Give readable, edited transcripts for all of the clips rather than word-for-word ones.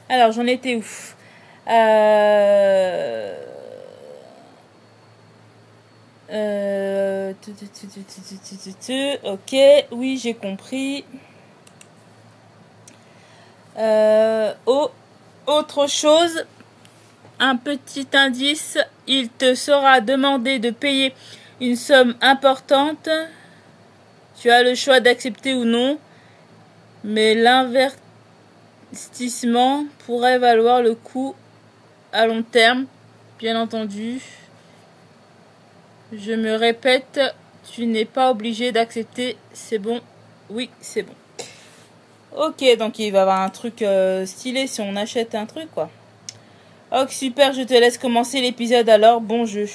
Alors, j'en étais où? Ok, oui, j'ai compris. Oh, autre chose, un petit indice, il te sera demandé de payer une somme importante. Tu as le choix d'accepter ou non, mais l'investissement pourrait valoir le coup à long terme, bien entendu. Je me répète, tu n'es pas obligé d'accepter, c'est bon. Oui, c'est bon. Ok, donc il va y avoir un truc stylé si on achète un truc, quoi. Ok, super, je te laisse commencer l'épisode alors. Bon jeu.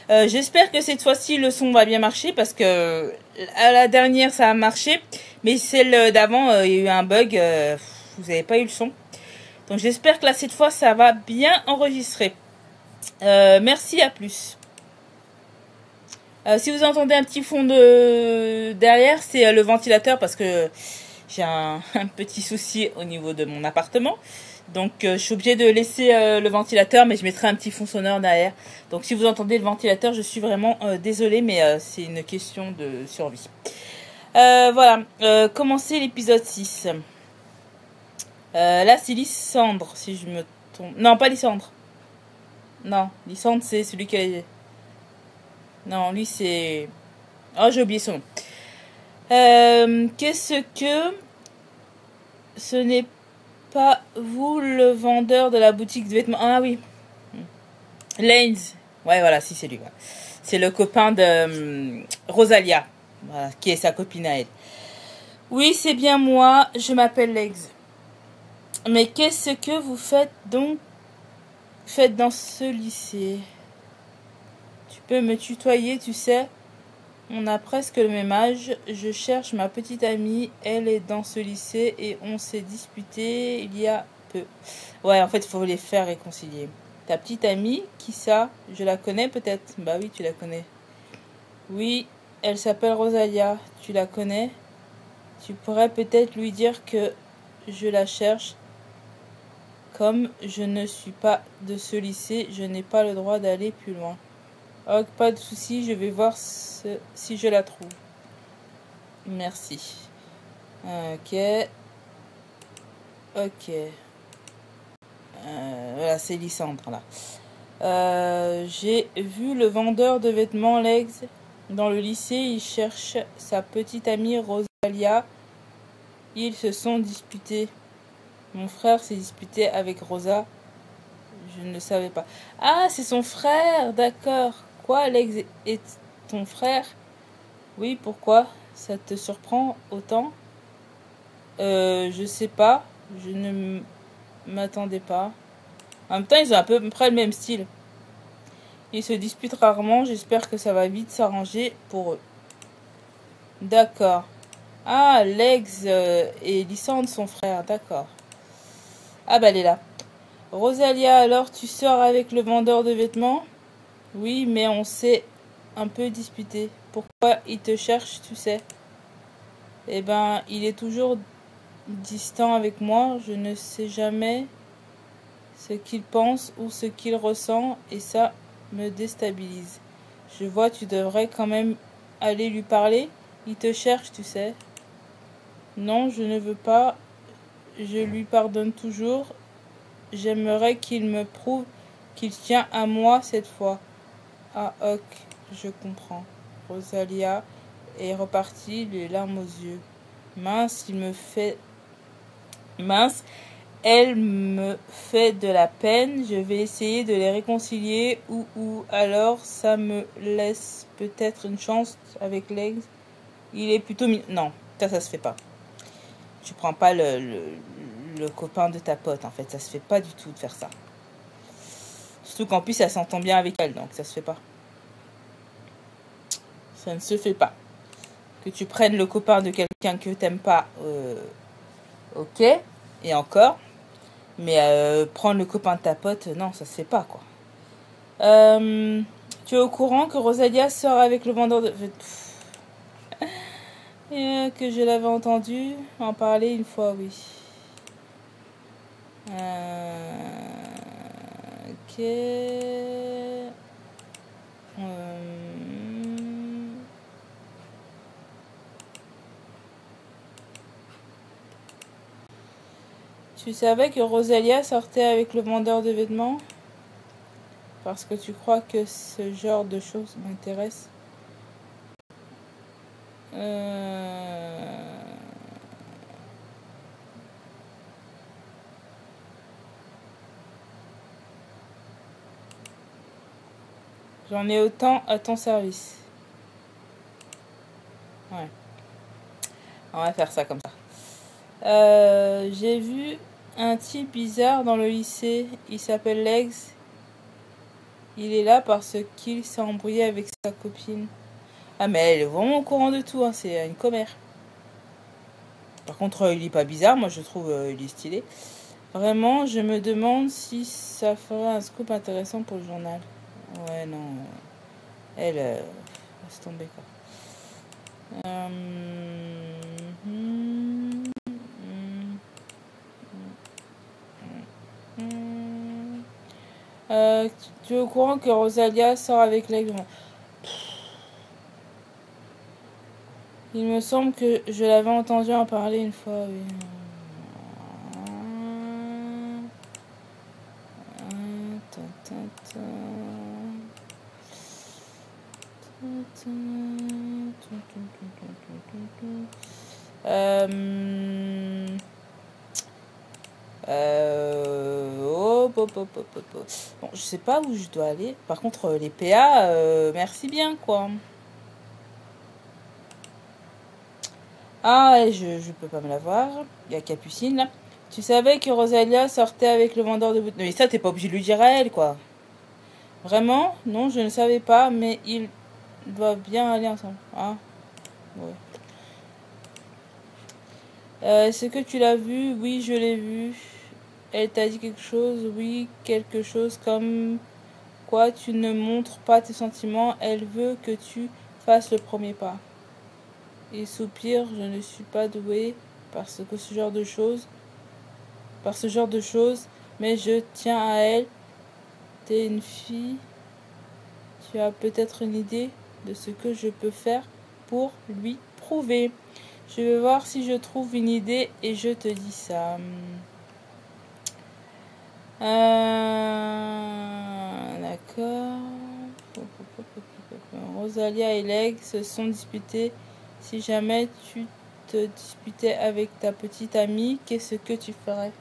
J'espère que cette fois-ci le son va bien marcher parce que à la dernière ça a marché, mais celle d'avant il y a eu un bug, vous n'avez pas eu le son. Donc j'espère que là cette fois ça va bien enregistrer. Merci, à plus. Si vous entendez un petit fond de derrière, c'est le ventilateur parce que j'ai un petit souci au niveau de mon appartement. Donc je suis obligée de laisser le ventilateur, mais je mettrai un petit fond sonore derrière. Donc si vous entendez le ventilateur, je suis vraiment désolée, mais c'est une question de survie. Voilà, commencer l'épisode 6. Là c'est Lysandre, si je me trompe. Non, pas Lysandre. Non, Lysandre c'est celui qui a... Non, lui c'est... Oh, j'ai oublié son nom. Qu'est-ce que... Ce n'est pas vous le vendeur de la boutique de vêtements? Ah oui. Lanes. Ouais, voilà, si c'est lui. Ouais. C'est le copain de Rosalia, voilà, qui est sa copine à elle. Oui, c'est bien moi, je m'appelle Legs. Mais qu'est-ce que vous faites dans ce lycée? Tu peux me tutoyer, tu sais. On a presque le même âge. Je cherche ma petite amie. Elle est dans ce lycée et on s'est disputé il y a peu. Ouais, en fait, il faut les faire réconcilier. Ta petite amie, qui ça? Je la connais peut-être? Bah oui, tu la connais. Oui, elle s'appelle Rosalia. Tu la connais? Tu pourrais peut-être lui dire que je la cherche. Comme je ne suis pas de ce lycée, je n'ai pas le droit d'aller plus loin. Oh, pas de souci, je vais voir si je la trouve. Merci. Ok. Ok. Voilà, c'est Lysandre là. J'ai vu le vendeur de vêtements Legs dans le lycée. Il cherche sa petite amie Rosalia. Ils se sont disputés. Mon frère s'est disputé avec Rosa. Je ne savais pas. Ah, c'est son frère, d'accord. Quoi, Legs est ton frère? Oui, pourquoi? Ça te surprend autant? Je sais pas. Je ne m'attendais pas. En même temps, ils ont à peu près le même style. Ils se disputent rarement. J'espère que ça va vite s'arranger pour eux. D'accord. Ah, Legs et Lysandre, son frère. D'accord. Ah bah, elle est là. Rosalia, alors tu sors avec le vendeur de vêtements? Oui, mais on s'est un peu disputé. Pourquoi il te cherche, tu sais? Eh ben, il est toujours distant avec moi. Je ne sais jamais ce qu'il pense ou ce qu'il ressent et ça me déstabilise. Je vois, tu devrais quand même aller lui parler. Il te cherche, tu sais. Non, je ne veux pas. Je lui pardonne toujours. J'aimerais qu'il me prouve qu'il tient à moi cette fois. Ah, ok, je comprends. Rosalia est repartie, les larmes aux yeux. Mince, Mince, elle me fait de la peine. Je vais essayer de les réconcilier ou alors ça me laisse peut-être une chance avec Legs. Il est plutôt non, ça se fait pas. Tu prends pas le copain de ta pote, en fait. Ça se fait pas du tout de faire ça. Surtout qu'en plus, elle s'entend bien avec elle, donc ça se fait pas. Ça ne se fait pas. Que tu prennes le copain de quelqu'un que t'aimes pas, ok, et encore. Mais prendre le copain de ta pote, non, ça se fait pas, quoi. Tu es au courant que Rosalia sort avec le vendeur de... que je l'avais entendu en parler une fois, oui. Ok. Tu savais que Rosalia sortait avec le vendeur de vêtements? Parce que tu crois que ce genre de choses m'intéresse. J'en ai autant à ton service. Ouais. On va faire ça comme ça. J'ai vu un type bizarre dans le lycée. Il s'appelle Legs. Il est là parce qu'il s'est embrouillé avec sa copine. Ah mais elle est vraiment au courant de tout, hein. C'est une commère. Par contre, il est pas bizarre. Moi, je trouve il est stylé. Vraiment, je me demande si ça ferait un scoop intéressant pour le journal. Ouais, non. Elle, laisse tomber, quoi. Tu es au courant que Rosalia sort avec l'aigle? Il me semble que je l'avais entendu en parler une fois, oui. Bon, je sais pas où je dois aller. Par contre, les PA, merci bien, quoi. Ah, je peux pas me la voir. Il y a Capucine, là. Tu savais que Rosalia sortait avec le vendeur de bouteilles. Mais ça, t'es pas obligé de lui dire à elle, quoi. Vraiment? Non, je ne savais pas, mais ils doivent bien aller ensemble. Ah, ouais. Est-ce que tu l'as vu? Oui, je l'ai vu. Elle t'a dit quelque chose? Oui, quelque chose comme quoi tu ne montres pas tes sentiments. Elle veut que tu fasses le premier pas. Il soupire, je ne suis pas douée parce que ce genre de choses, mais je tiens à elle. T'es une fille. Tu as peut-être une idée de ce que je peux faire pour lui prouver. Je vais voir si je trouve une idée et je te dis ça. D'accord. Rosalia et Leg se sont disputés. Si jamais tu te disputais avec ta petite amie, qu'est-ce que tu ferais?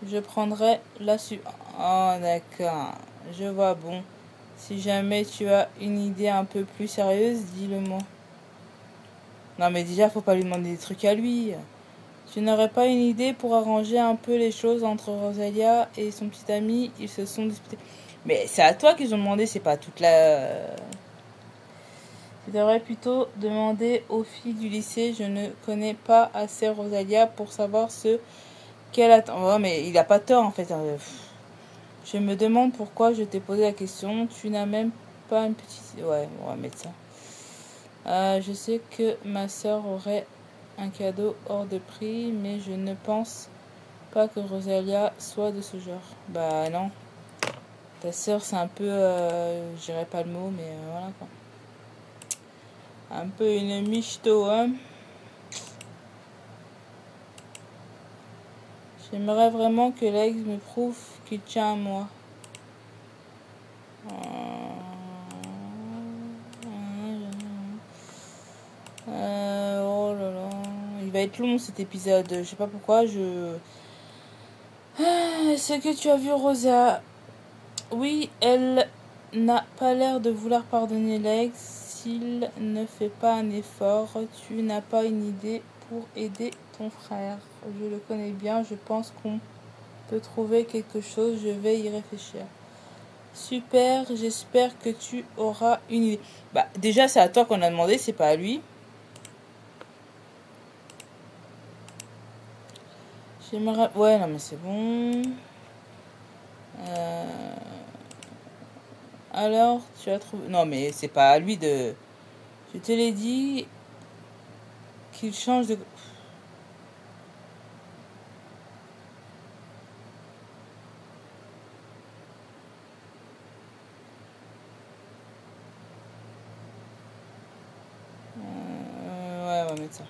Je prendrais la su... Oh, d'accord. Je vois, bon. Si jamais tu as une idée un peu plus sérieuse, dis-le-moi. Non, mais déjà, faut pas lui demander des trucs à lui. Tu n'aurais pas une idée pour arranger un peu les choses entre Rosalia et son petit ami? Ils se sont disputés. Mais c'est à toi qu'ils ont demandé, c'est pas à toute la... Tu devrais plutôt demander aux filles du lycée. Je ne connais pas assez Rosalia pour savoir ce qu'elle attend. Oh, mais il a pas tort, en fait. Je me demande pourquoi je t'ai posé la question. Tu n'as même pas une petite... Ouais, on va mettre ça. Je sais que ma soeur aurait un cadeau hors de prix, mais je ne pense pas que Rosalia soit de ce genre. Bah non. Ta soeur, c'est un peu... je dirais pas le mot, mais voilà quoi. Un peu une michto, hein. J'aimerais vraiment que l'ex me prouve qu'il tient à moi. Oh là là. Il va être long cet épisode. Je sais pas pourquoi. Est-ce que tu as vu Rosa? Oui, elle n'a pas l'air de vouloir pardonner l'ex. S'il ne fait pas un effort, tu n'as pas une idée pour aider ton frère. Je le connais bien. Je pense qu'on peut trouver quelque chose. Je vais y réfléchir. Super, j'espère que tu auras une idée. Bah, déjà, c'est à toi qu'on a demandé, c'est pas à lui. J'aimerais... Ouais, non, mais c'est bon. Alors, tu as trouvé... Non, mais c'est pas à lui de... Je te l'ai dit qu'il change de... mettre ça.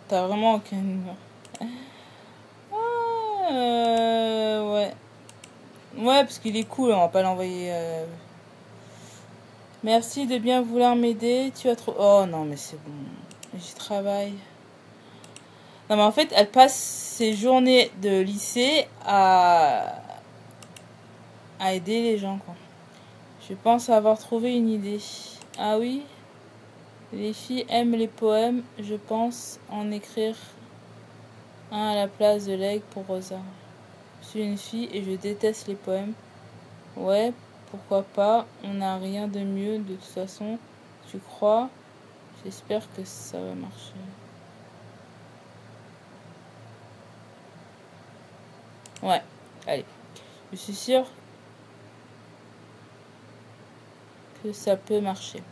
T'as vraiment aucune humeur. Ouais. Ouais, parce qu'il est cool, on va pas l'envoyer. Merci de bien vouloir m'aider. Tu as trop. Oh non, mais c'est bon. J'y travaille. Non, mais en fait, elle passe ses journées de lycée à aider les gens, quoi. Je pense avoir trouvé une idée. Ah oui? Les filles aiment les poèmes. Je pense en écrire un à la place de l'aigle pour Rosa. Je suis une fille et je déteste les poèmes. Ouais, pourquoi pas. On n'a rien de mieux de toute façon. Tu crois? J'espère que ça va marcher. Ouais, allez. Je suis sûre que ça peut marcher.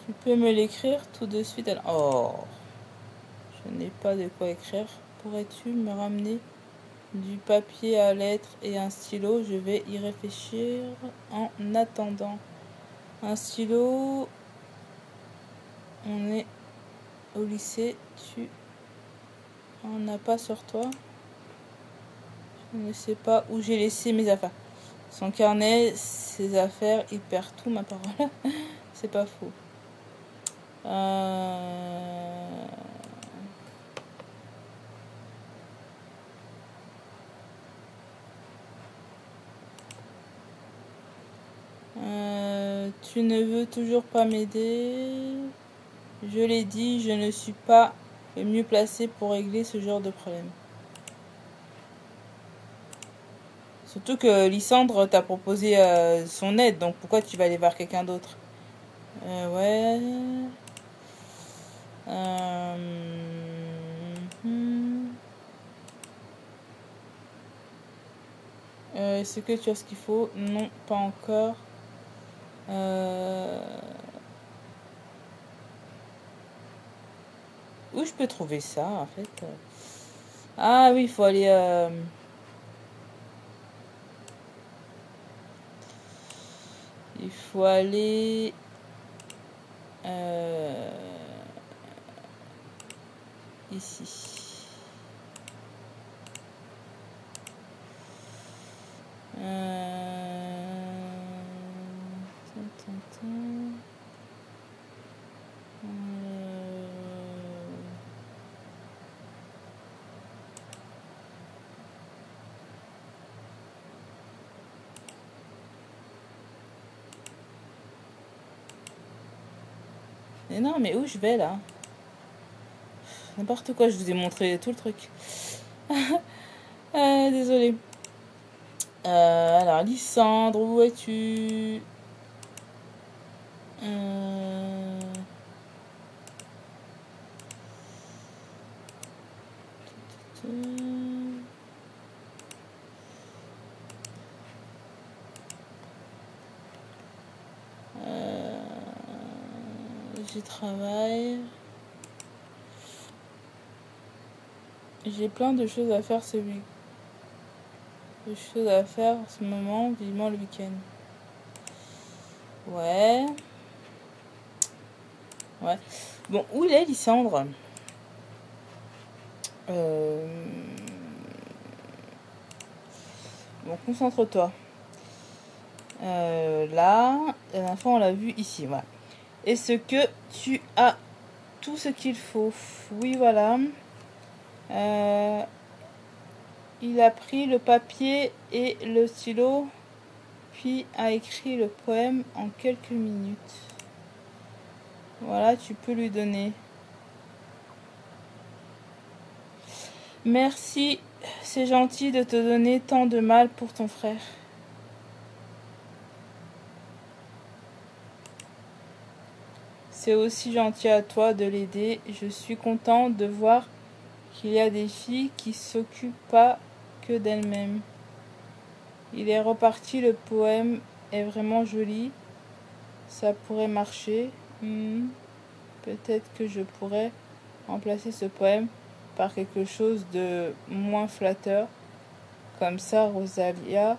Tu peux me l'écrire tout de suite. Oh, je n'ai pas de quoi écrire. Pourrais-tu me ramener du papier à lettres et un stylo? Je vais y réfléchir en attendant. Un stylo. On est au lycée. Tu en as pas sur toi? Je ne sais pas où j'ai laissé mes affaires. Son carnet, ses affaires, il perd tout, ma parole. C'est pas faux. Tu ne veux toujours pas m'aider? Je l'ai dit, je ne suis pas le mieux placé pour régler ce genre de problème. Surtout que Lysandre t'a proposé son aide, donc pourquoi tu vas aller voir quelqu'un d'autre? Ouais. Est-ce que tu as ce qu'il faut? Non, pas encore. Où je peux trouver ça, en fait? Ah oui, il faut aller... Il faut aller... ici. Mais non, mais où je vais là? N'importe quoi, je vous ai montré tout le truc. Désolée. Alors, Lysandre, où es-tu? J'y travaille. J'ai plein de choses à faire ce week. De choses à faire en ce moment, vivement le week-end. Ouais. Ouais. Bon, où il est, Lysandre? Bon, concentre-toi. Là, la dernière fois, on l'a vu ici. Voilà. Est-ce que tu as tout ce qu'il faut? Oui, voilà. Il a pris le papier et le stylo, puis a écrit le poème en quelques minutes. Voilà, tu peux lui donner. Merci, c'est gentil de te donner tant de mal pour ton frère. C'est aussi gentil à toi de l'aider. Je suis contente de voir qu'il y a des filles qui s'occupent pas que d'elles-mêmes. Il est reparti, le poème est vraiment joli. Ça pourrait marcher. Peut-être que je pourrais remplacer ce poème par quelque chose de moins flatteur. Comme ça, Rosalia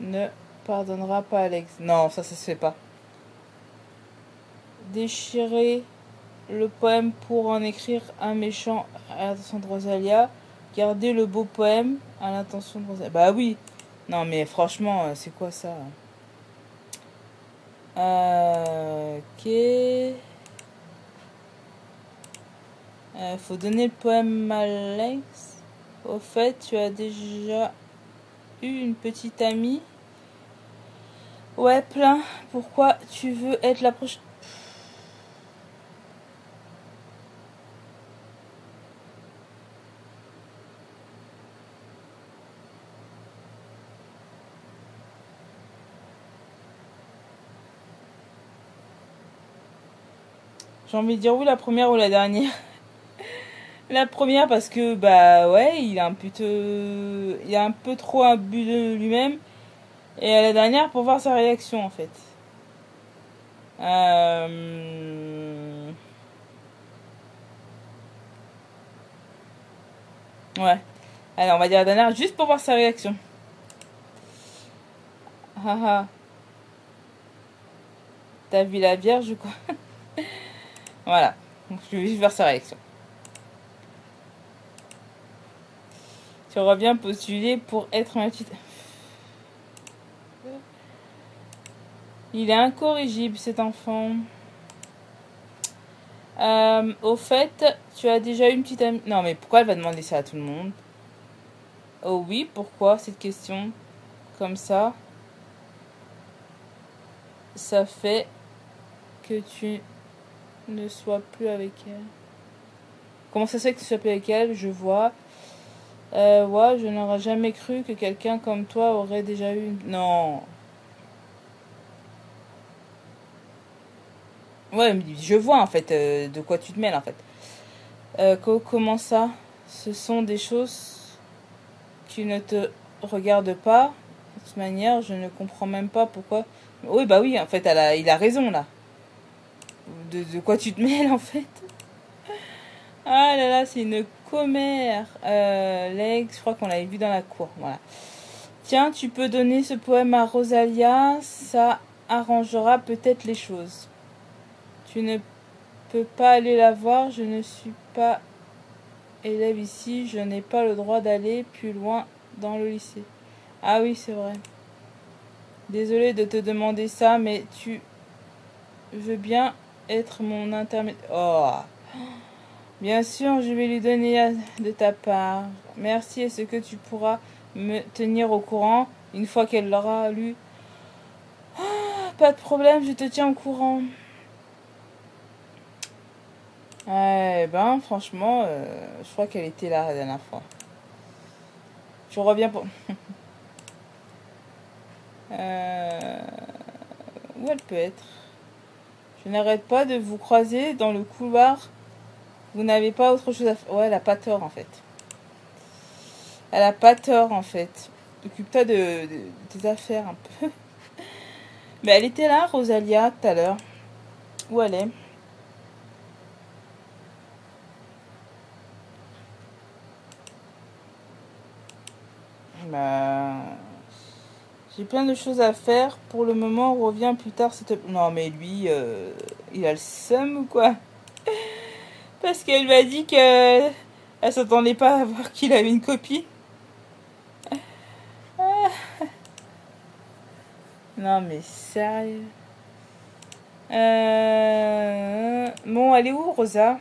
ne pardonnera pas Alex. Non, ça se fait pas. Déchirer le poème pour en écrire un méchant à l'intention de Rosalia. Gardez le beau poème à l'intention de Rosalia. Bah oui. Non mais franchement, c'est quoi ça? Ok. Faut donner le poème à Alex. Au fait, tu as déjà eu une petite amie? Ouais, plein. Pourquoi tu veux être la prochaine? J'ai envie de dire oui, la première ou la dernière. La première parce que bah ouais, il a un peu trop un but de lui-même. Et à la dernière pour voir sa réaction en fait. Ouais. Allez, on va dire la dernière juste pour voir sa réaction. Haha. T'as vu la Vierge ou quoi? Voilà. Donc je vais juste voir sa réaction. Tu auras bien postulé pour être ma petite... Il est incorrigible cet enfant. Au fait, tu as déjà une petite amie... Non mais pourquoi elle va demander ça à tout le monde? Oh oui, pourquoi cette question? Comme ça, ça fait que tu ne sois plus avec elle. Comment ça se fait que tu sois plus avec elle? Je vois. Ouais, je n'aurais jamais cru que quelqu'un comme toi aurait déjà eu... Non. Ouais, je vois en fait de quoi tu te mêles en fait. Comment ça? Ce sont des choses qui ne te regardent pas. De toute manière, je ne comprends même pas pourquoi... Oui, bah oui, en fait, il a raison là. De quoi tu te mêles en fait? Ah là là, c'est une commère. Legs, je crois qu'on l'avait vu dans la cour. Voilà. Tiens, tu peux donner ce poème à Rosalia. Ça arrangera peut-être les choses. Tu ne peux pas aller la voir. Je ne suis pas élève ici. Je n'ai pas le droit d'aller plus loin dans le lycée. Ah oui, c'est vrai. Désolée de te demander ça, mais tu veux bien être mon intermédiaire. Oh, bien sûr, je vais lui donner de ta part. Merci, est-ce que tu pourras me tenir au courant une fois qu'elle l'aura lu? Pas de problème, je te tiens au courant. Eh ben, franchement, je crois qu'elle était là la dernière fois. Je reviens pour... Où elle peut être? Je n'arrête pas de vous croiser dans le couloir. Vous n'avez pas autre chose à faire? Ouais, elle a pas tort en fait. Elle a pas tort en fait. Occupe-toi de tes affaires un peu. Mais elle était là, Rosalia, tout à l'heure. Où elle est? Bah... J'ai plein de choses à faire. Pour le moment, on revient plus tard. Non, mais lui, il a le seum ou quoi? Parce qu'elle m'a dit que elle s'attendait pas à voir qu'il avait une copine. Ah. Non, mais sérieux. Bon, elle est où, Rosa?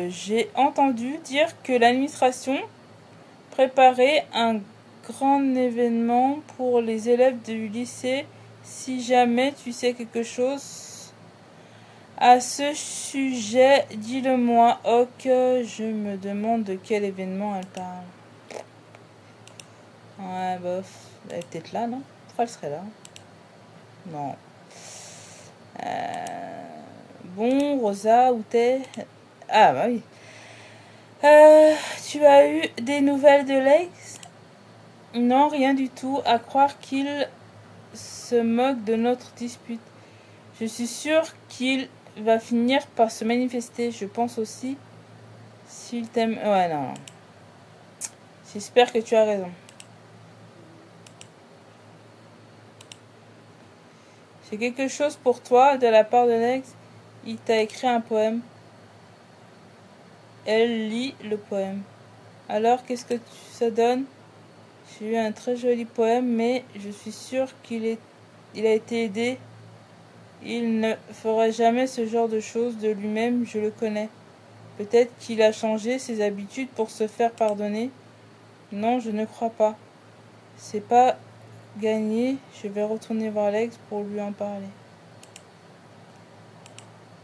J'ai entendu dire que l'administration préparait un grand événement pour les élèves du lycée. Si jamais tu sais quelque chose à ce sujet, dis-le-moi. Ok, je me demande de quel événement elle parle. Ouais, bof. Elle est peut-être là, non? Pourquoi elle serait là? Non. Bon, Rosa, où t'es? Ah, bah oui. Tu as eu des nouvelles de Lex? Non, rien du tout. À croire qu'il se moque de notre dispute. Je suis sûre qu'il va finir par se manifester. Je pense aussi. S'il t'aime... Ouais, non. J'espère que tu as raison. J'ai quelque chose pour toi de la part de Legs. Il t'a écrit un poème. Elle lit le poème. Alors, qu'est-ce que ça donne? J'ai eu un très joli poème, mais je suis sûre il a été aidé. Il ne ferait jamais ce genre de choses de lui-même, je le connais. Peut-être qu'il a changé ses habitudes pour se faire pardonner. Non, je ne crois pas. C'est pas gagné. Je vais retourner voir Lex pour lui en parler.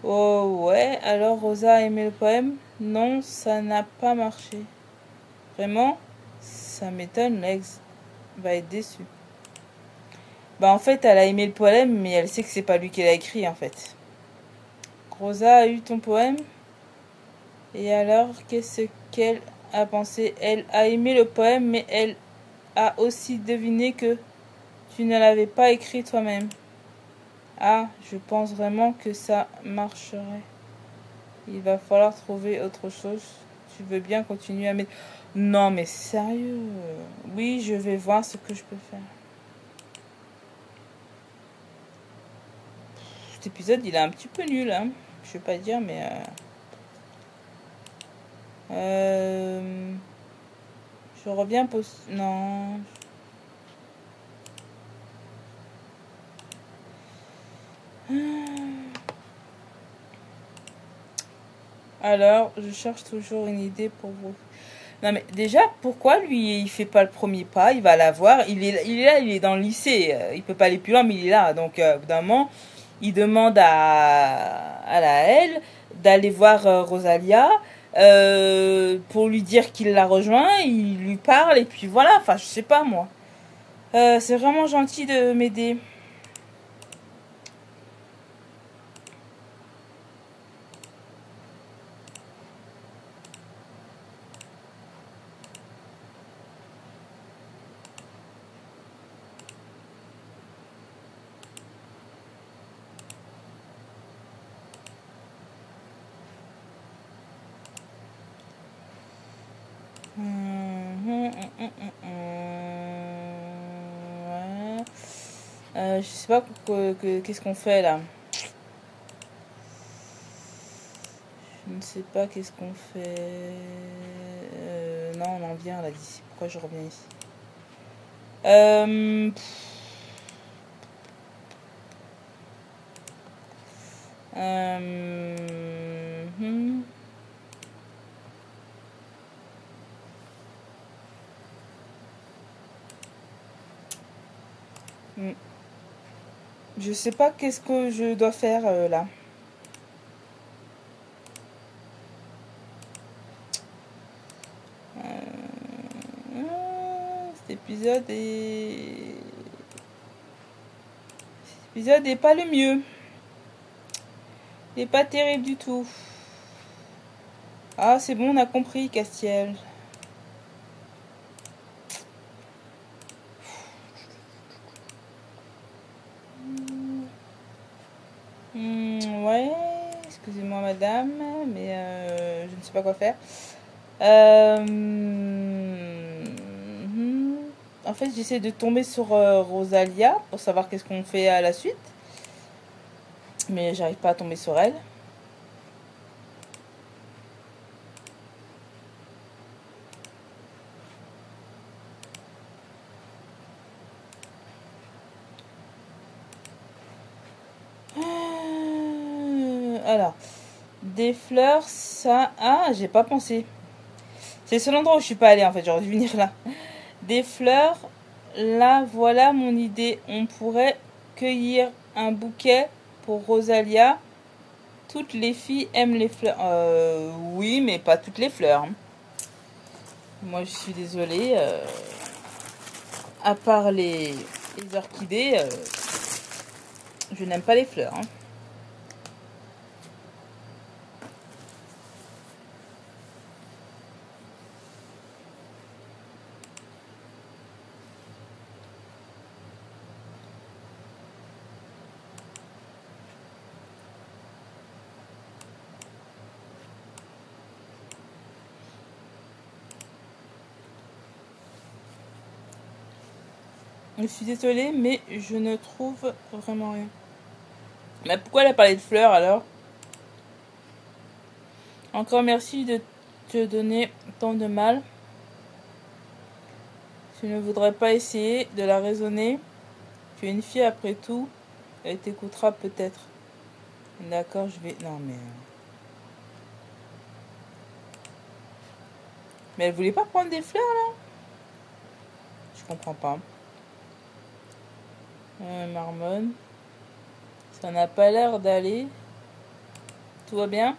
Oh ouais, alors Rosa a aimé le poème? Non, ça n'a pas marché. Vraiment? Ça m'étonne, Lex va être déçu. Bah en fait, elle a aimé le poème, mais elle sait que c'est pas lui qui l'a écrit en fait. Rosa a eu ton poème? Et alors, qu'est-ce qu'elle a pensé? Elle a aimé le poème, mais elle a aussi deviné que tu ne l'avais pas écrit toi-même. Ah, je pense vraiment que ça marcherait. Il va falloir trouver autre chose. Tu veux bien continuer à mettre... Non, mais sérieux. Oui, je vais voir ce que je peux faire. Cet épisode, il est un petit peu nul, hein. Je vais pas dire, mais... Je reviens Non. Alors, je cherche toujours une idée pour vous. Non mais déjà, pourquoi lui, il fait pas le premier pas? Il va la voir. Il est là, il est dans le lycée. Il peut pas aller plus loin, mais il est là. Donc, au bout d'un moment, il demande à la elle d'aller voir Rosalia pour lui dire qu'il la rejoint. Il lui parle et puis voilà. Enfin, je sais pas moi. C'est vraiment gentil de m'aider. Je sais pas qu'est-ce qu'on fait là. Je ne sais pas qu'est-ce qu'on fait. Non, on en vient là d'ici. Pourquoi je reviens ici? Je sais pas qu'est-ce que je dois faire là. Cet épisode est pas le mieux. Il est pas terrible du tout. Ah, c'est bon, on a compris, Castiel. Ouais, excusez-moi madame, mais je ne sais pas quoi faire. En fait, j'essaie de tomber sur Rosalia pour savoir qu'est-ce qu'on fait à la suite. Mais j'arrive pas à tomber sur elle. Alors, des fleurs, ça... Ah, j'ai pas pensé. C'est le seul endroit où je suis pas allée en fait, j'aurais dû venir là. Des fleurs, là, voilà mon idée. On pourrait cueillir un bouquet pour Rosalia. Toutes les filles aiment les fleurs. Oui, mais pas toutes les fleurs. Moi, je suis désolée. À part les orchidées, je n'aime pas les fleurs. Je suis désolée, mais je ne trouve vraiment rien. Mais pourquoi elle a parlé de fleurs alors? Encore merci de te donner tant de mal. Tu ne voudrais pas essayer de la raisonner. Tu es une fille après tout. Elle t'écoutera peut-être. D'accord, je vais... Non mais... Mais elle voulait pas prendre des fleurs là? Je comprends pas. Marmonne. Ça n'a pas l'air d'aller. Tout va bien?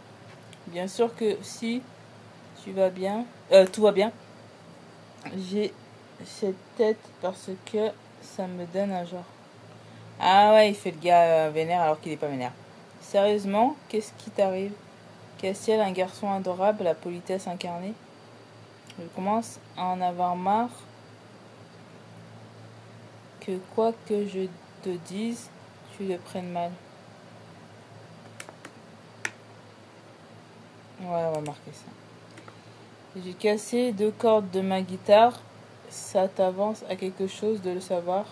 Bien sûr que si tu vas bien. Tout va bien. J'ai cette tête parce que ça me donne un genre. Ah ouais, il fait le gars vénère alors qu'il est pas vénère. Sérieusement, qu'est-ce qui t'arrive? Castiel, un garçon adorable, la politesse incarnée. Je commence à en avoir marre que quoi que je te dise, tu le prennes mal. Ouais, on va marquer ça. J'ai cassé 2 cordes de ma guitare. Ça t'avance à quelque chose de le savoir?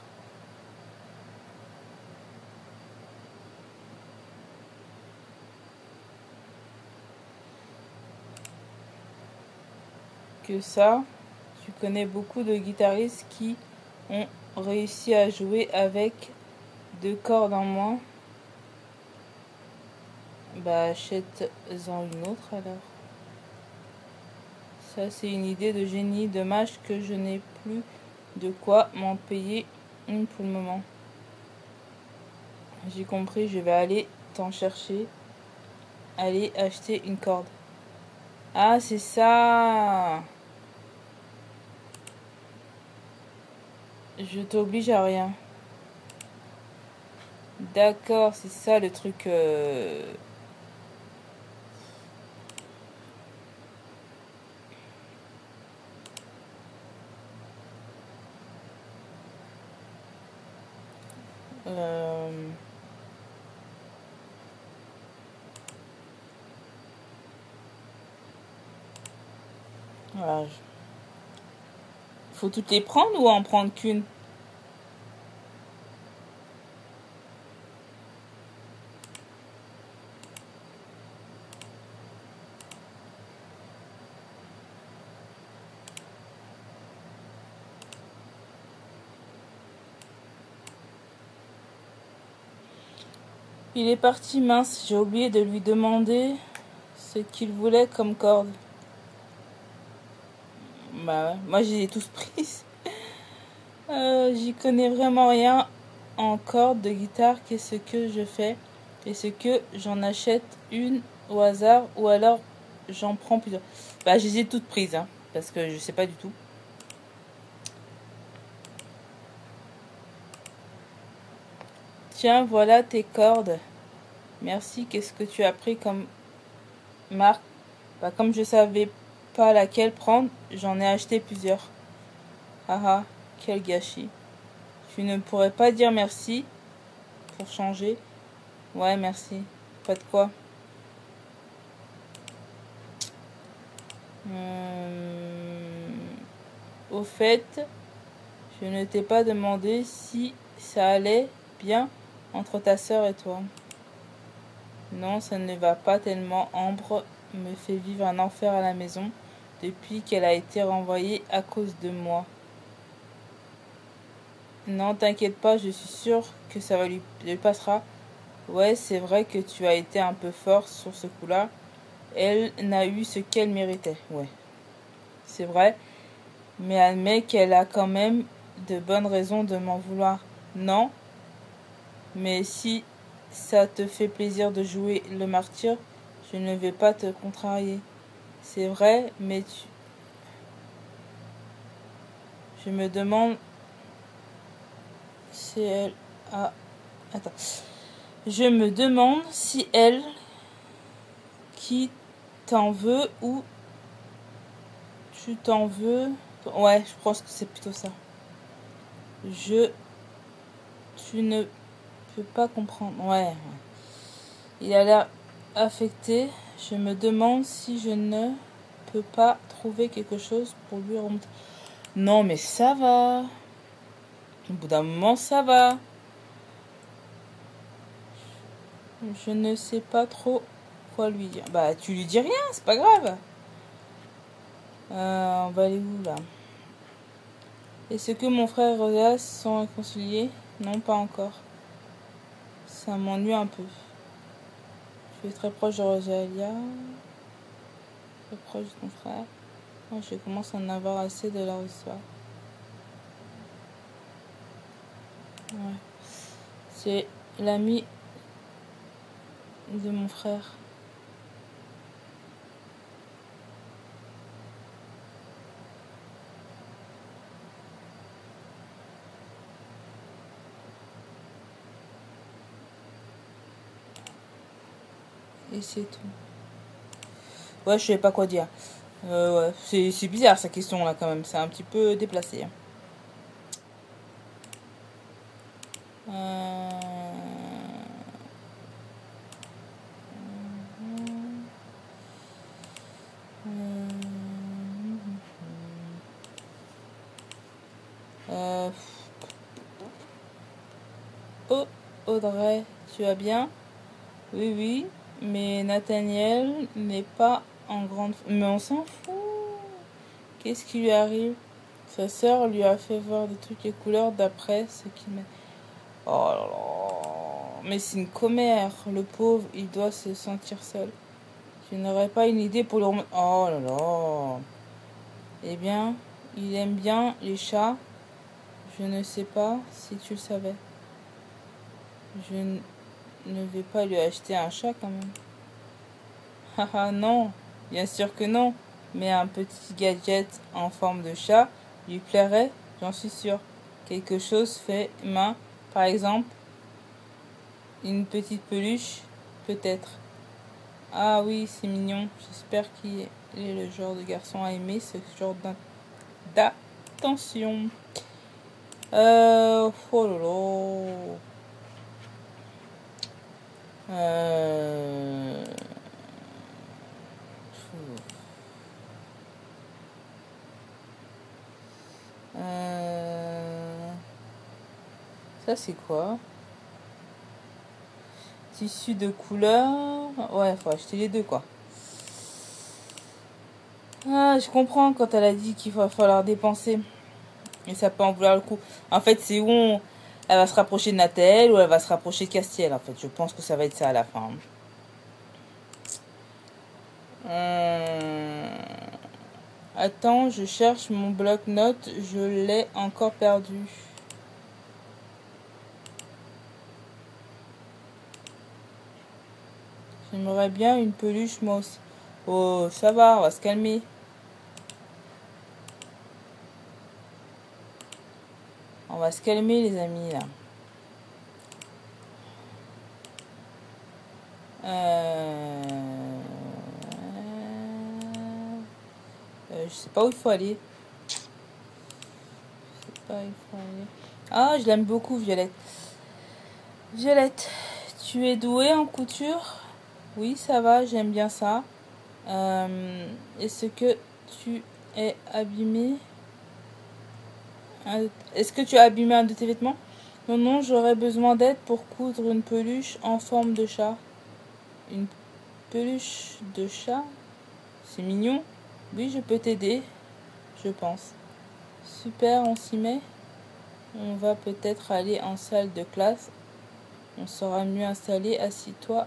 Que ça, tu connais beaucoup de guitaristes qui ont réussi à jouer avec 2 cordes en moins. Bah achète-en une autre alors. Ça c'est une idée de génie. Dommage que je n'ai plus de quoi m'en payer une pour le moment. J'ai compris, je vais aller t'en chercher. Aller acheter une corde. Ah c'est ça. Je t'oblige à rien. D'accord, c'est ça le truc. Voilà. Faut toutes les prendre ou en prendre qu'une? Il est parti, mince, j'ai oublié de lui demander ce qu'il voulait comme corde. Bah ouais, moi j'ai tous prises. J'y connais vraiment rien en cordes de guitare. Qu'est-ce que je fais? Est-ce que j'en achète une au hasard ou alors j'en prends plusieurs? Bah je les ai toutes prises, hein, parce que je sais pas du tout. Tiens, voilà tes cordes. Merci, qu'est-ce que tu as pris comme marque? Bah comme je savais pas laquelle prendre, j'en ai acheté plusieurs. Haha, quel gâchis. Tu ne pourrais pas dire merci pour changer? Ouais, merci. Pas de quoi. Au fait, je ne t'ai pas demandé si ça allait bien entre ta sœur et toi. Non, ça ne va pas tellement. Ambre me fait vivre un enfer à la maison depuis qu'elle a été renvoyée à cause de moi. Non, t'inquiète pas, je suis sûre que ça lui passera. Ouais, c'est vrai que tu as été un peu fort sur ce coup-là. Elle n'a eu ce qu'elle méritait. Ouais, c'est vrai. Mais admets qu'elle a quand même de bonnes raisons de m'en vouloir. Non, mais si ça te fait plaisir de jouer le martyr, je ne vais pas te contrarier. C'est vrai, mais je me demande si elle a... Attends. Je me demande si elle qui t'en veut ou tu t'en veux. Ouais, je pense que c'est plutôt ça. Tu ne peux pas comprendre. Ouais. Il a l'air affecté. Je me demande si je ne peux pas trouver quelque chose pour lui remonter. Non, mais ça va. Au bout d'un moment, ça va. Je ne sais pas trop quoi lui dire. Bah, tu lui dis rien, c'est pas grave. On va aller où, là? Est-ce que mon frère et Rosa sont réconciliés? Non, pas encore. Ça m'ennuie un peu. Je suis très proche de Rosalia. Très proche de ton frère. Moi, je commence à en avoir assez de leur histoire. Ouais. C'est l'ami de mon frère. Et c'est tout. Ouais, je sais pas quoi dire. Ouais, c'est bizarre sa question là quand même. C'est un petit peu déplacé. Oh, Audrey, tu vas bien? Oui, oui, mais Nathaniel n'est pas en grande... Mais on s'en fout. Qu'est-ce qui lui arrive? Sa sœur lui a fait voir de toutes les couleurs d'après ce qu'il m'a... Oh là là. Mais c'est une commère. Le pauvre, il doit se sentir seul. Tu n'aurais pas une idée pour le remettre... Oh là là. Eh bien, il aime bien les chats. Je ne sais pas si tu le savais. Je ne vais pas lui acheter un chat quand même. Haha, non, bien sûr que non. Mais un petit gadget en forme de chat lui plairait, j'en suis sûre. Quelque chose fait main, par exemple, une petite peluche, peut-être. Ah oui, c'est mignon. J'espère qu'il est le genre de garçon à aimer ce genre d'attention. Oh là là. Ça c'est quoi? Tissu de couleur. Ouais, faut acheter les deux quoi. Ah, je comprends quand elle a dit qu'il va falloir dépenser. Et ça peut en vouloir le coup. En fait, c'est où elle va se rapprocher de Nathel ou elle va se rapprocher de Castiel. En fait, je pense que ça va être ça à la fin. Attends, je cherche mon bloc-notes. Je l'ai encore perdu. J'aimerais bien une peluche, moi aussi. Oh, ça va, on va se calmer. On va se calmer, les amis, là. Je sais pas où il faut aller. Je sais pas où il faut aller. Ah, je l'aime beaucoup, Violette. Violette, tu es douée en couture? Oui, ça va, j'aime bien ça. Est-ce que tu es abîmé? Est-ce que tu as abîmé un de tes vêtements? Non, non, j'aurais besoin d'aide pour coudre une peluche en forme de chat. Une peluche de chat? C'est mignon. Oui, je peux t'aider, je pense. Super, on s'y met. On va peut-être aller en salle de classe. On sera mieux installé. Assis-toi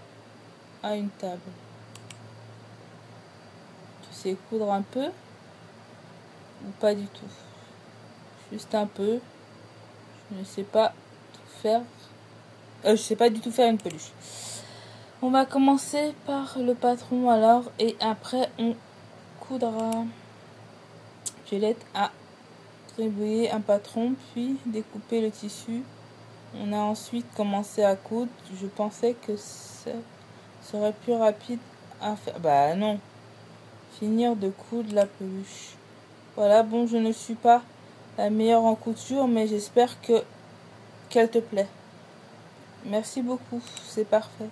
à une table. Tu sais coudre un peu ou pas du tout? Juste un peu. Je ne sais pas tout faire. Je sais pas du tout faire une peluche. On va commencer par le patron alors et après on coudra. Violette a attribué un patron puis découpé le tissu. On a ensuite commencé à coudre. Je pensais que ça serait plus rapide à faire. Bah non. Finir de coudre la peluche. Voilà, bon, je ne suis pas la meilleure en couture, mais j'espère qu'elle te plaît. Merci beaucoup, c'est parfait.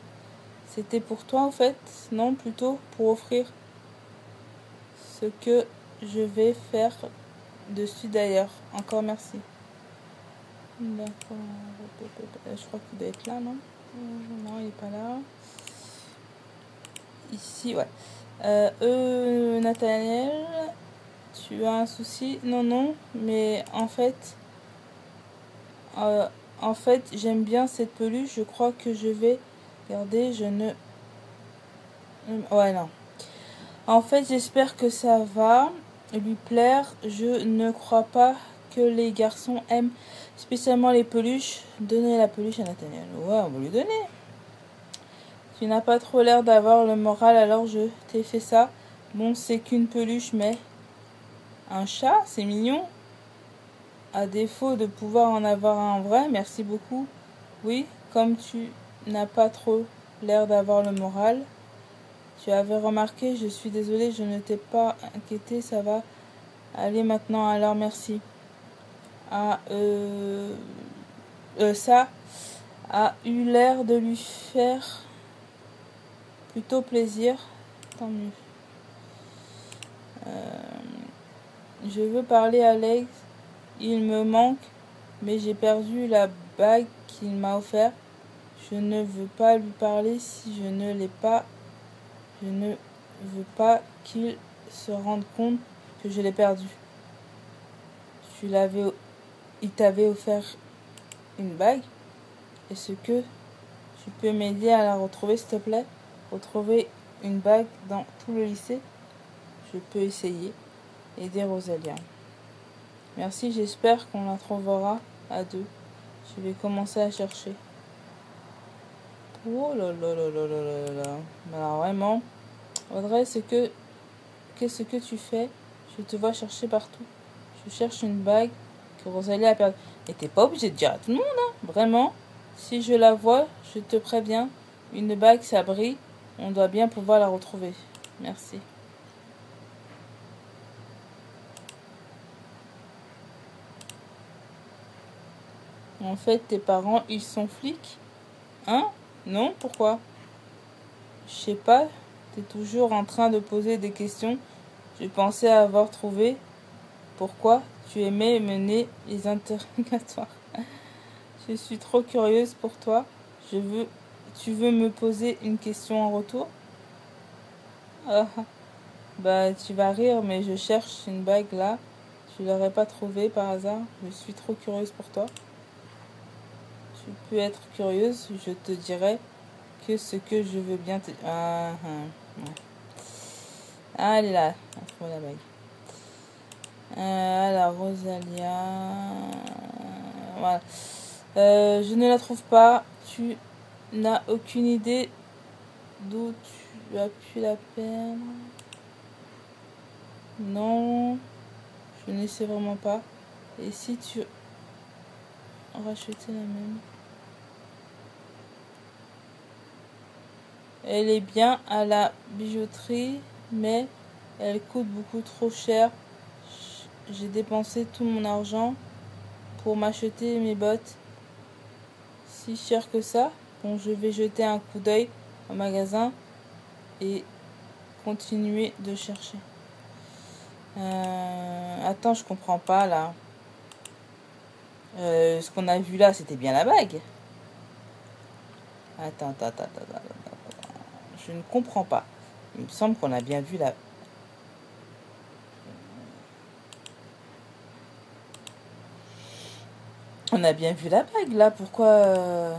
C'était pour toi en fait? Non, plutôt pour offrir ce que je vais faire dessus d'ailleurs. Encore merci. D'accord. Je crois qu'il doit être là, non? Non, il est pas là. Ici, ouais. Nathaniel, tu as un souci? Non, non, mais en fait, j'aime bien cette peluche. Je crois que je vais garder. Je ne... Ouais, non. En fait, j'espère que ça va lui plaire. Je ne crois pas que les garçons aiment spécialement les peluches. Donnez la peluche à Nathaniel. Ouais, on va lui donner. Tu n'as pas trop l'air d'avoir le moral, alors je t'ai fait ça. Bon, c'est qu'une peluche, mais... Un chat, c'est mignon. À défaut de pouvoir en avoir un en vrai, merci beaucoup. Oui, comme tu n'as pas trop l'air d'avoir le moral. Tu avais remarqué, je suis désolée, je ne t'ai pas inquiété, ça va aller maintenant, alors merci. Ah, ça a eu l'air de lui faire plutôt plaisir. Tant mieux. Je veux parler à Alex. Il me manque, mais j'ai perdu la bague qu'il m'a offerte. Je ne veux pas lui parler si je ne l'ai pas. Je ne veux pas qu'il se rende compte que je l'ai perdu. Il t'avait offert une bague. Est-ce que tu peux m'aider à la retrouver, s'il te plaît? Retrouver une bague dans tout le lycée? Je peux essayer. Aider Rosalia. Merci, j'espère qu'on la trouvera à deux. Je vais commencer à chercher. Oh là là là là là là là. Alors vraiment, Audrey, qu'est-ce que tu fais? Je te vois chercher partout. Je cherche une bague que Rosalie a perdue. Et t'es pas obligé de dire à tout le monde, hein. Vraiment. Si je la vois, je te préviens. Une bague, ça brille. On doit bien pouvoir la retrouver. Merci. En fait, tes parents, ils sont flics? Hein? Non? Pourquoi? Je sais pas. T'es toujours en train de poser des questions. Je pensais avoir trouvé. Pourquoi tu aimais mener les interrogatoires? Je suis trop curieuse pour toi. Tu veux me poser une question en retour? Ah, bah, tu vas rire, mais je cherche une bague là. Tu l'aurais pas trouvée par hasard? Je suis trop curieuse pour toi. Tu peux être curieuse, je te dirai que ce que je veux bien te... ouais. Allez là, on trouve la bague. Alors, Rosalia... Voilà. Je ne la trouve pas. Tu n'as aucune idée d'où tu as pu la perdre? Non, je ne sais vraiment pas. Et si tu rachetais la même? Elle est bien à la bijouterie, mais elle coûte beaucoup trop cher. J'ai dépensé tout mon argent pour m'acheter mes bottes. Si cher que ça? Bon, je vais jeter un coup d'œil au magasin et continuer de chercher. Attends, je comprends pas là. Ce qu'on a vu là, c'était bien la bague. Attends. Je ne comprends pas. Il me semble qu'on a bien vu la... On a bien vu la bague là, pourquoi...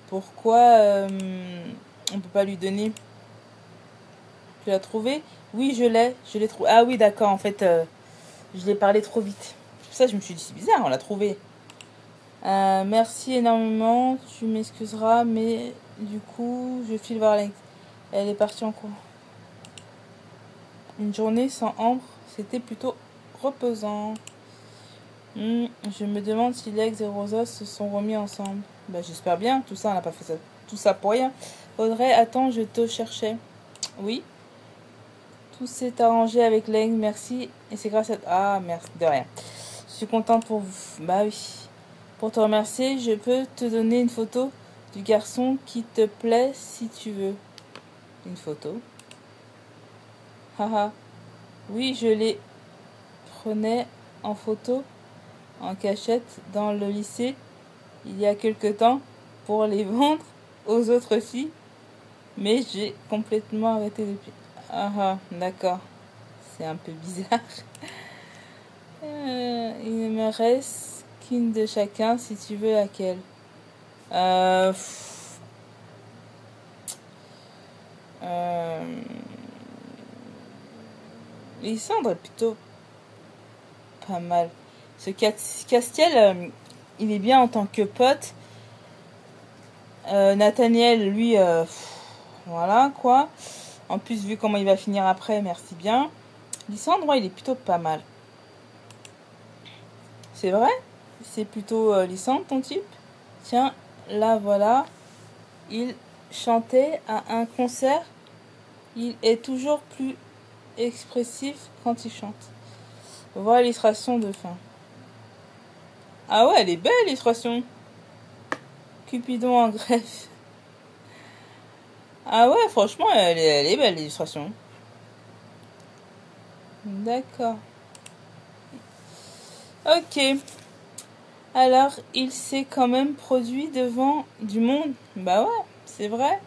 Pourquoi on peut pas lui donner? Tu l'as trouvé? Oui, je l'ai trouvé. Ah oui, d'accord, en fait, je l'ai parlé trop vite. C'est pour ça que je me suis dit, c'est bizarre, on l'a trouvé. Merci énormément, tu m'excuseras, mais du coup, je file voir Alex. Elle est partie en cours. Une journée sans Ambre, c'était plutôt reposant. Je me demande si Lex et Rosa se sont remis ensemble. Bah, j'espère bien, tout ça, on n'a pas fait ça, tout ça pour rien. Audrey, attends, je te cherchais. Oui. Tout s'est arrangé avec Lex, merci. Et c'est grâce à... Ah, merci, de rien. Je suis contente pour vous. Bah oui. Pour te remercier, je peux te donner une photo du garçon qui te plaît si tu veux. Une photo. Haha. Oui, je les prenais en photo, en cachette, dans le lycée, il y a quelque temps, pour les vendre aux autres filles. Mais j'ai complètement arrêté depuis. Ah ah, d'accord. C'est un peu bizarre. Il ne me reste qu'une de chacun, si tu veux laquelle. Lysandre est plutôt pas mal. Ce Castiel, il est bien en tant que pote. Nathaniel, lui, voilà quoi. En plus, vu comment il va finir après, merci bien. Lysandre, il est plutôt pas mal. C'est vrai? C'est plutôt Lysandre, ton type? Tiens, là, voilà. Il chantait à un concert. Il est toujours plus expressif quand il chante. Voilà l'illustration de fin. Ah ouais, elle est belle, l'illustration. Cupidon en greffe. Ah ouais, franchement, elle est belle, l'illustration. D'accord. Ok. Alors, il s'est quand même produit devant du monde. Bah ouais, c'est vrai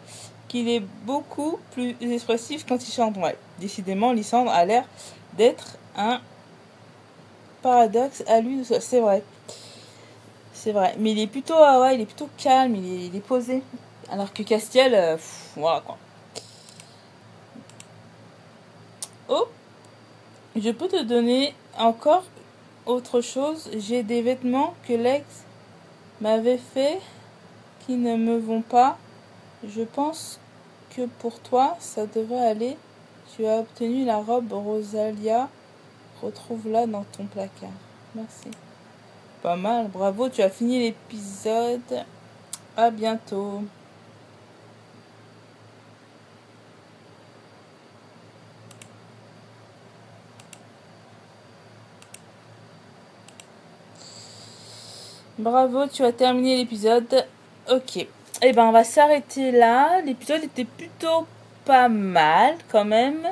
qu'il est beaucoup plus expressif quand il chante. Ouais, décidément, Lysandre a l'air d'être un paradoxe à lui. C'est vrai. C'est vrai. Mais il est plutôt, ouais, il est plutôt calme, il est posé. Alors que Castiel, voilà quoi. Oh, je peux te donner encore autre chose. J'ai des vêtements que l'ex m'avait fait qui ne me vont pas. Je pense que pour toi, ça devrait aller. Tu as obtenu la robe Rosalia. Retrouve-la dans ton placard. Merci. Pas mal, bravo, tu as fini l'épisode. À bientôt. Bravo, tu as terminé l'épisode. Ok. Eh ben, on va s'arrêter là. L'épisode était plutôt pas mal, quand même.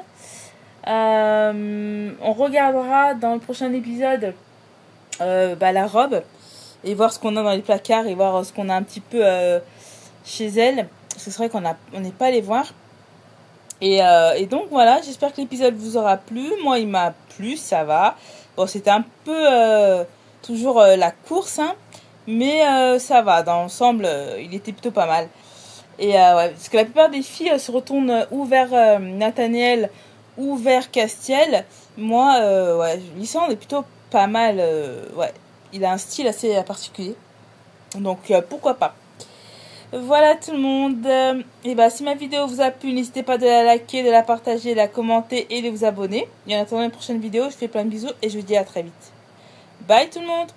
On regardera dans le prochain épisode la robe. Et voir ce qu'on a dans les placards. Et voir ce qu'on a un petit peu chez elle. Parce que c'est vrai qu'on n'est pas allé voir. Et donc, voilà. J'espère que l'épisode vous aura plu. Moi, il m'a plu. Ça va. Bon, c'était un peu toujours la course, hein. Mais ça va, dans l'ensemble, il était plutôt pas mal. Et ouais, parce que la plupart des filles se retournent ou vers Nathaniel ou vers Castiel. Moi, ouais, Lysandre est plutôt pas mal. Ouais, il a un style assez particulier. Donc pourquoi pas. Voilà tout le monde. Et bah, si ma vidéo vous a plu, n'hésitez pas de la liker, de la partager, de la commenter et de vous abonner. Et en attendant une prochaine vidéo, je fais plein de bisous et je vous dis à très vite. Bye tout le monde.